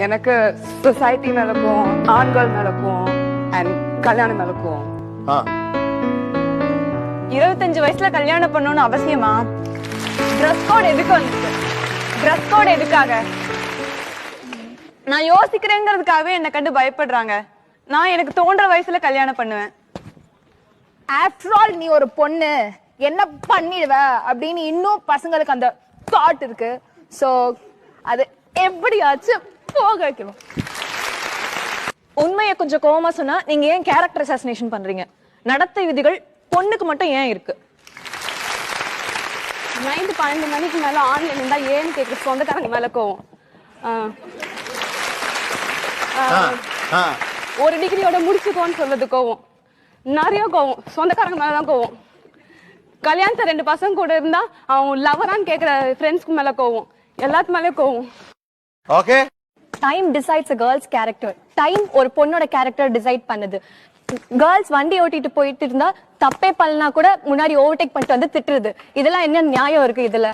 எனக்கு சொசைட்டி மேலக்கும் ஆண்கள் மேலக்கும் அண்ட் கல்யாணம் மேலக்கும் 25 வயசுல கல்யாணம் பண்ணணும்னு அவசியமா? ட்ரெஸ் கோட் எதுக்கு வந்துச்சு? ட்ரெஸ் கோட் எதுக்காக? நான் யோசிக்கிறேங்கிறதுக்காகவே என்ன கண்டு பயப்படுறாங்க. நான் எனக்கு தோன்ற வயசுல கல்யாணம் பண்ணுவேன். ஆஃப்டர் ஆல் நீ ஒரு பொண்ணு, என்ன பண்ணிடுவ அப்படின்னு இன்னும் பசங்களுக்கு அந்த தாட் இருக்கு. சோ அது எப்படியாச்சும் போக வைக்கணும். உண்மையை கொஞ்சம் கோவமா சொன்னா நீங்க ஏன் கேரக்டர் அசாசினேஷன் பண்றீங்க? நடத்தை விதிகள் பொண்ணுக்கு மட்டும் ஏன் இருக்கு? நைட்டு 12 மணிக்கு மேல ஆன்லைன் இருந்தா ஏன்னு கேட்குற சொந்தக்காரங்க மேல கோவம். ஒரு டிகிரியோட முடிச்சுக்கோன்னு சொல்றது கோவம். நிறைய கோவம் சொந்தக்காரங்க மேலதான் கோவம். கல்யாணத்தை 2 பசங்க கூட இருந்தா அவன் லவரான்னு கேட்கிற ஃப்ரெண்ட்ஸ்க்கு மேல கோவம். எல்லாத்து மேலயும் கோவம். Okay. Time decides a girl's character. Time ஒரு பொண்ணோட கேரக்டர் டிசைட் பண்ணுது. கேர்ள்ஸ் வண்டி ஓட்டிட்டு போயிட்டு இருந்தா தப்பே பண்ணலனா கூட முன்னாடி ஓவர்டேக் பண்ணிட்டு வந்து திட்டுறது. இதெல்லாம் என்ன நியாயம் இருக்கு இதுல?